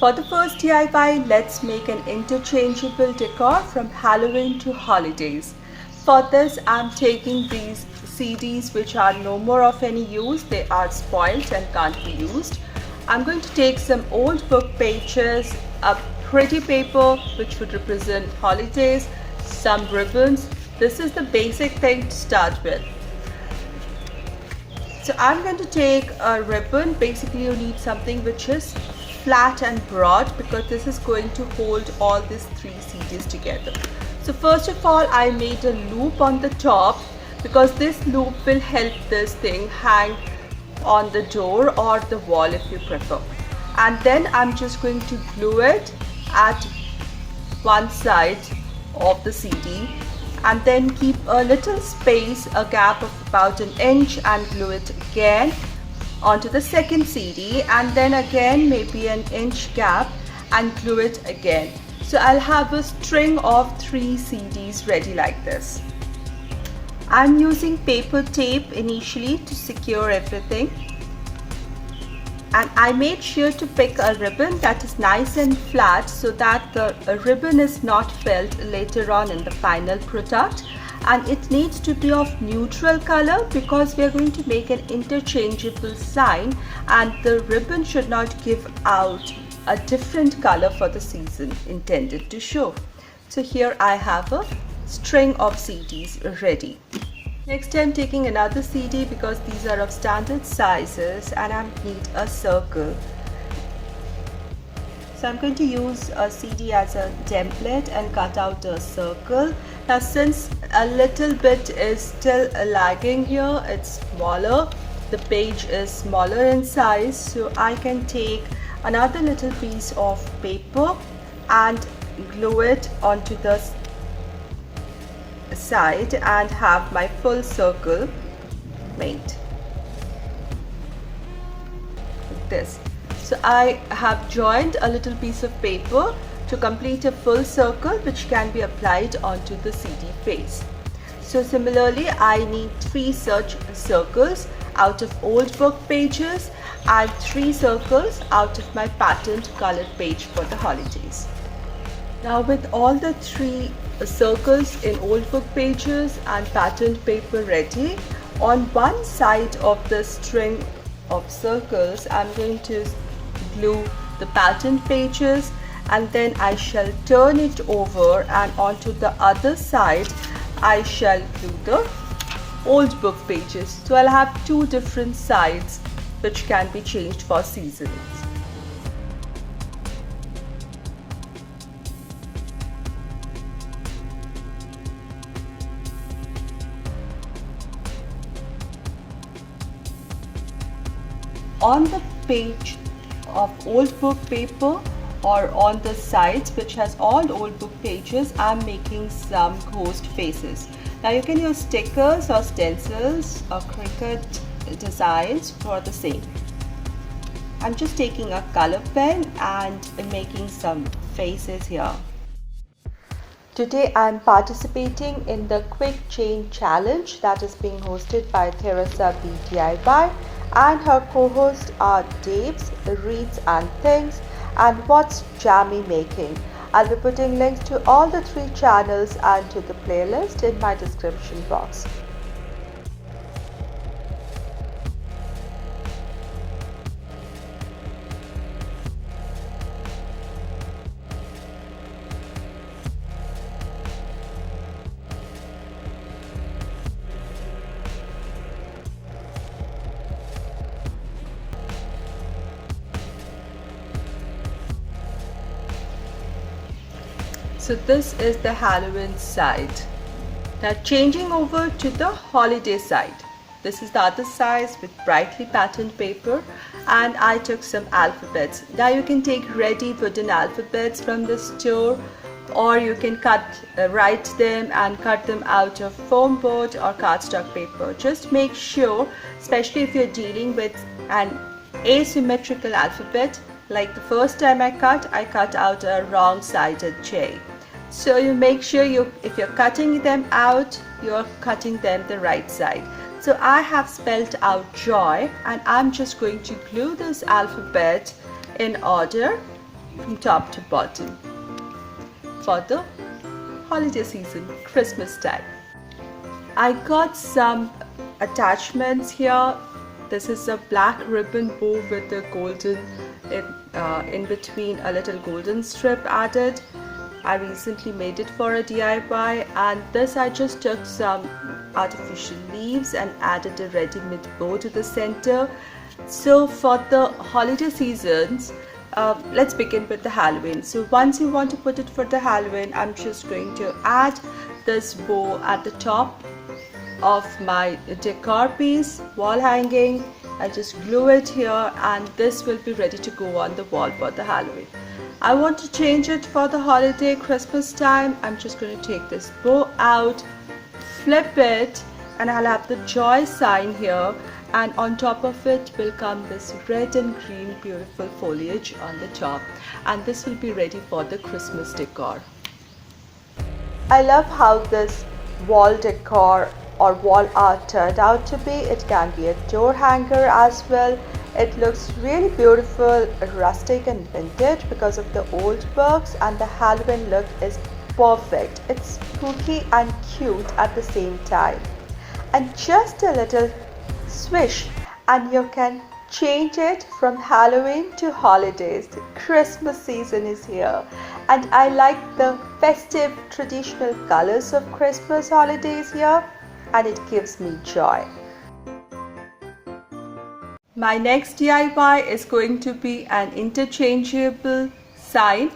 For the first DIY, let's make an interchangeable decor from Halloween to holidays. For this, I'm taking these CDs which are no more of any use. They are spoiled and can't be used. I'm going to take some old book pages, a pretty paper which would represent holidays, some ribbons. This is the basic thing to start with. So I'm going to take a ribbon. Basically, you need something which is flat and broad because this is going to hold all these three CDs together. So first of all, I made a loop on the top because this loop will help this thing hang on the door or the wall if you prefer. And then I'm just going to glue it at one side of the CD and then keep a little space, a gap of about an inch, and glue it again onto the second CD, and then again maybe an inch gap and glue it again. So I'll have a string of 3 CDs ready like this. I'm using paper tape initially to secure everything, and I made sure to pick a ribbon that is nice and flat so that the ribbon is not felt later on in the final product. And it needs to be of neutral color because we are going to make an interchangeable sign, and the ribbon should not give out a different color for the season intended to show. So here I have a string of CDs ready. Next, I'm taking another CD because these are of standard sizes and I need a circle. So I'm going to use a CD as a template and cut out a circle. Now since a little bit is still lagging here, it's smaller, the page is smaller in size, so I can take another little piece of paper and glue it onto the side and have my full circle made like this. So I have joined a little piece of paper to complete a full circle which can be applied onto the CD face. So similarly, I need 3 such circles out of old book pages and 3 circles out of my patterned colored page for the holidays. Now with all the 3 circles in old book pages and patterned paper ready, on one side of the string of circles I'm going to glue the patterned pages, and then I shall turn it over, and onto the other side I shall glue the old book pages. So I'll have 2 different sides which can be changed for seasons. On the page of old book paper or on the sides which has all old book pages, I'm making some ghost faces. Now you can use stickers or stencils or Cricut designs for the same. I'm just taking a color pen and making some faces here. Today I'm participating in the Quick Chain Challenge that is being hosted by Theresa B DIY, and her co-hosts are Daves, Reads and Things, and What's Jammy Making. I'll be putting links to all the 3 channels and to the playlist in my description box. So this is the Halloween side. Now changing over to the holiday side. This is the other side with brightly patterned paper, and I took some alphabets. Now you can take ready wooden alphabets from the store, or you can write them and cut them out of foam board or cardstock paper. Just make sure, especially if you're dealing with an asymmetrical alphabet, like the first time I cut out a wrong-sided J. So you make sure if you're cutting them out, you're cutting them the right side. So I have spelled out joy, and I'm just going to glue this alphabet in order from top to bottom for the holiday season, Christmas time. I got some attachments here. This is a black ribbon bow with a golden in between, a little golden strip added. I recently made it for a DIY, and this I just took some artificial leaves and added a ready-made bow to the center. So for the holiday seasons, let's begin with the Halloween. So once you want to put it for the Halloween, I'm just going to add this bow at the top of my decor piece, wall hanging. I just glue it here, and this will be ready to go on the wall for the Halloween. I want to change it for the holiday Christmas time. I'm just going to take this bow out, flip it, and I'll have the joy sign here, and on top of it will come this red and green beautiful foliage on the top, and this will be ready for the Christmas decor. I love how this wall decor or wall art turned out to be. It can be a door hanger as well. It looks really beautiful, rustic and vintage because of the old books, and the Halloween look is perfect. It's spooky and cute at the same time. And just a little swish and you can change it from Halloween to holidays. The Christmas season is here, and I like the festive traditional colors of Christmas holidays here, and it gives me joy. My next DIY is going to be an interchangeable sign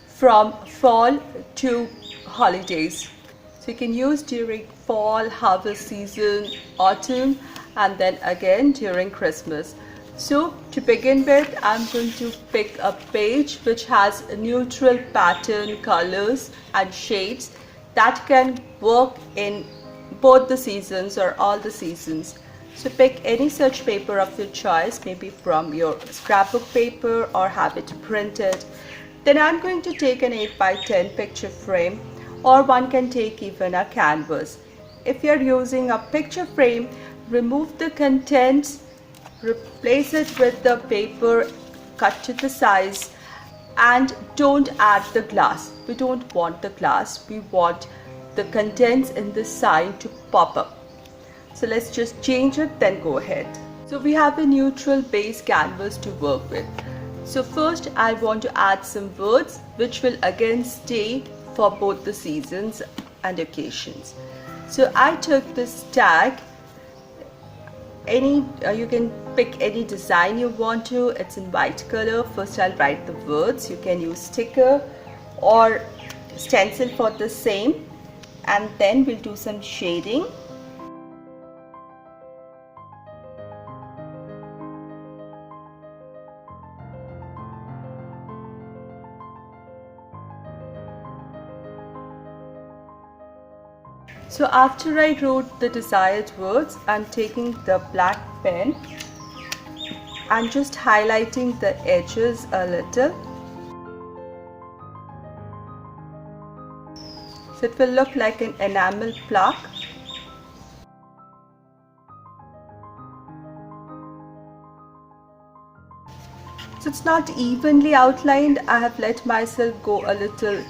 from fall to holidays. So you can use during fall, harvest season, autumn, and then again during Christmas. So to begin with, I'm going to pick a page which has a neutral pattern, colors and shades that can work in both the seasons or all the seasons. So pick any such paper of your choice, maybe from your scrapbook paper or have it printed. Then I'm going to take an 8x10 picture frame, or one can take even a canvas. If you're using a picture frame, remove the contents, replace it with the paper, cut to the size, and don't add the glass. We don't want the glass, we want the contents in the sign to pop up. So let's just change it, then go ahead. So we have a neutral base canvas to work with. So first I want to add some words which will again stay for both the seasons and occasions. So I took this tag. You can pick any design you want to. It's in white color. First I'll write the words. You can use sticker or stencil for the same, and then we'll do some shading. So after I wrote the desired words, I'm taking the black pen and just highlighting the edges a little. So it will look like an enamel plaque. So it's not evenly outlined. I have let myself go a little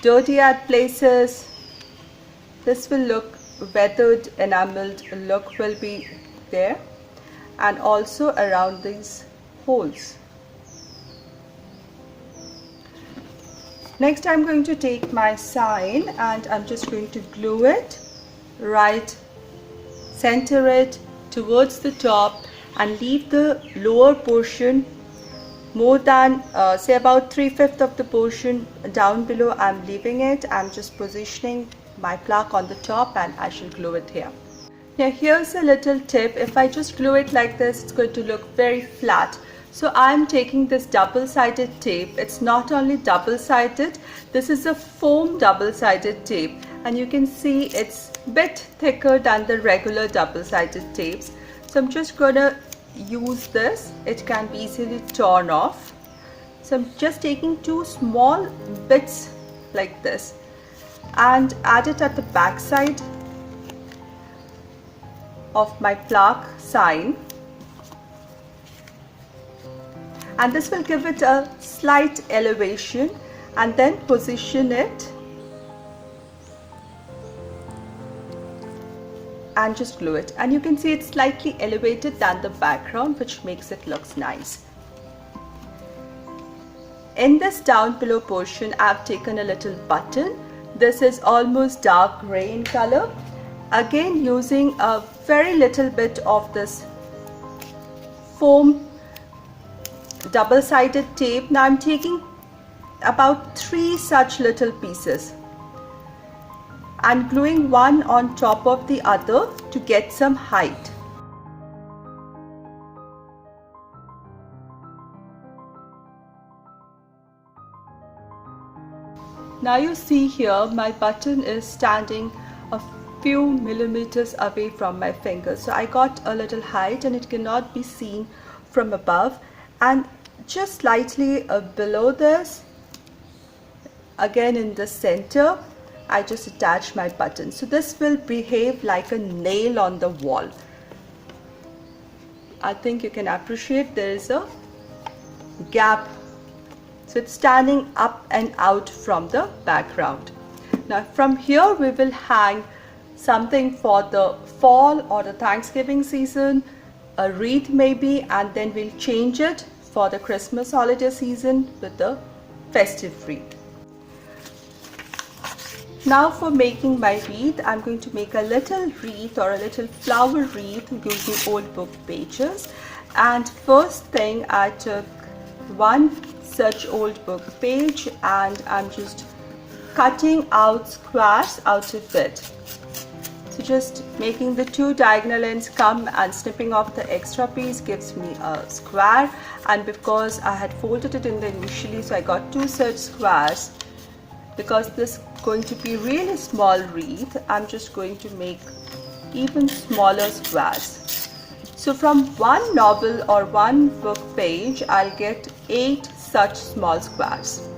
dirty at places. This will look weathered, enameled look will be there, and also around these holes. Next I'm going to take my sign and I'm just going to glue it, right center it towards the top, and leave the lower portion more than say about 3/5 of the portion down below. I'm leaving it. I'm just positioning my plaque on the top, and I shall glue it here. Now here's a little tip. If I just glue it like this, it's going to look very flat. So I'm taking this double-sided tape. It's not only double-sided, this is a foam double-sided tape, and you can see it's a bit thicker than the regular double-sided tapes. So I'm just gonna use this. It can be easily torn off. So I'm just taking two small bits like this and add it at the back side of my plaque sign, and this will give it a slight elevation, and then position it and just glue it, and you can see it's slightly elevated than the background, which makes it looks nice. In this down below portion, I've taken a little button. This is almost dark gray in color. Again, using a very little bit of this foam double-sided tape. Now I'm taking about 3 such little pieces and gluing one on top of the other to get some height. Now you see here my button is standing a few millimeters away from my finger, so I got a little height and it cannot be seen from above, and just slightly below this, again in the center, I just attach my button. So this will behave like a nail on the wall. I think you can appreciate there is a gap. So it's standing up and out from the background. Now from here we will hang something for the fall or the Thanksgiving season, a wreath maybe, and then we'll change it for the Christmas holiday season with the festive wreath. Now for making my wreath, I'm going to make a little wreath or a little flower wreath using old book pages. And first thing, I took one such old book page and I'm just cutting out squares out of it. So just making the 2 diagonal ends come and snipping off the extra piece gives me a square, and because I had folded it in there initially, so I got 2 such squares. Because this is going to be really small wreath, I'm just going to make even smaller squares. So from one novel or one book page, I'll get 8 such small squares.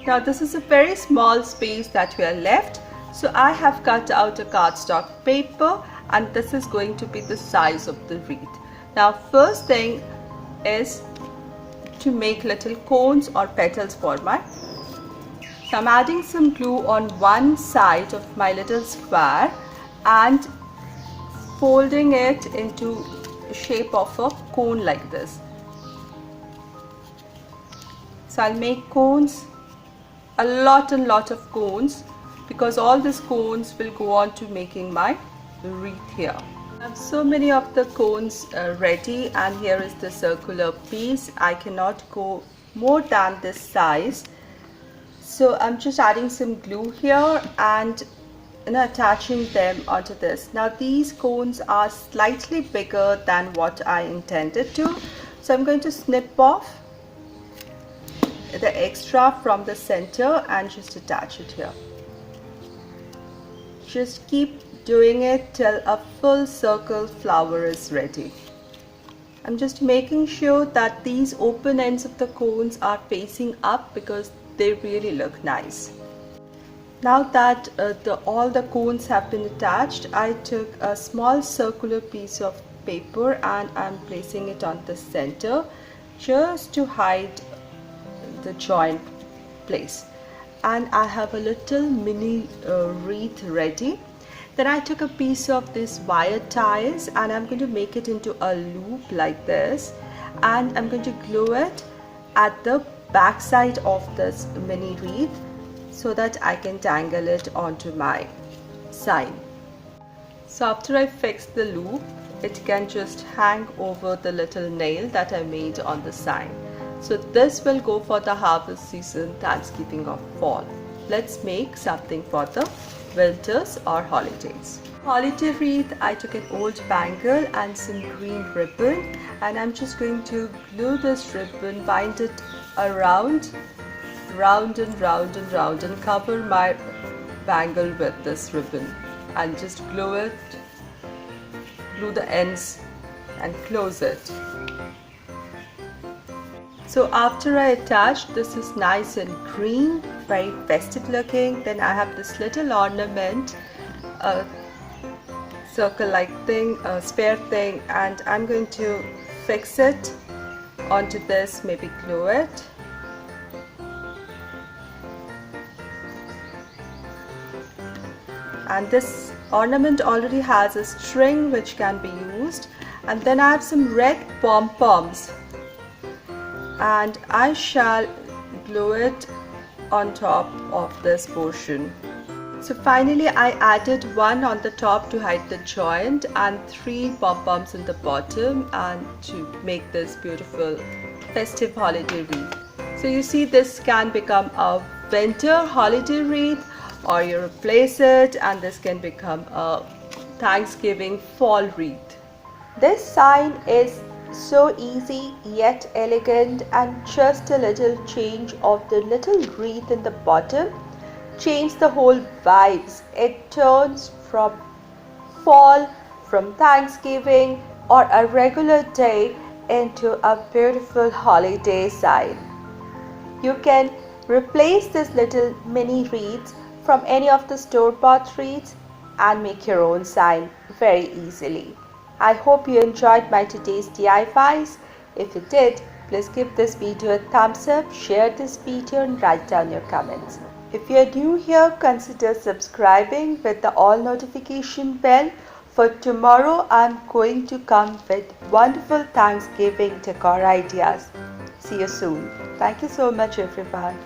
Now this is a very small space that we are left, so I have cut out a cardstock paper, and this is going to be the size of the wreath. Now first thing is to make little cones or petals for my. So I'm adding some glue on one side of my little square and folding it into the shape of a cone like this. So I'll make cones, a lot of cones, because all these cones will go on to making my wreath here. I have so many of the cones ready, and here is the circular piece. I cannot go more than this size, so I'm just adding some glue here and attaching them onto this. Now these cones are slightly bigger than what I intended to, so I'm going to snip off the extra from the center and just attach it here. Just keep doing it till a full circle flower is ready. I'm just making sure that these open ends of the cones are facing up because they really look nice. Now that all the cones have been attached, I took a small circular piece of paper and I'm placing it on the center just to hide the joint place. And I have a little mini wreath ready. Then I took a piece of this wire ties and I'm going to make it into a loop like this, and I'm going to glue it at the back side of this mini wreath so that I can dangle it onto my sign. So after I fix the loop, it can just hang over the little nail that I made on the sign. So this will go for the harvest season, Thanksgiving or fall. Let's make something for the winters or holidays. Holiday wreath, I took an old bangle and some green ribbon, and I'm just going to glue this ribbon, bind it around, round and round and round, and cover my bangle with this ribbon and just glue it, glue the ends and close it. So after I attach, this is nice and green, very festive looking. Then I have this little ornament, a circle like thing, a spare thing, and I'm going to fix it onto this, maybe glue it. And this ornament already has a string which can be used, and then I have some red pom-poms and I shall glue it on top of this portion. So finally I added one on the top to hide the joint and 3 pom-poms on the bottom and to make this beautiful festive holiday wreath. So you see, this can become a winter holiday wreath, or you replace it and this can become a Thanksgiving fall wreath. This sign is so easy yet elegant, and just a little change of the little wreath in the bottom change the whole vibes. It turns from fall, from Thanksgiving or a regular day into a beautiful holiday sign. You can replace this little mini wreaths from any of the store-bought wreaths and make your own sign very easily. I hope you enjoyed my today's DIYs. If you did, please give this video a thumbs up, share this video and write down your comments. If you are new here, consider subscribing with the all notification bell. For tomorrow, I'm going to come with wonderful Thanksgiving decor ideas. See you soon. Thank you so much, everyone.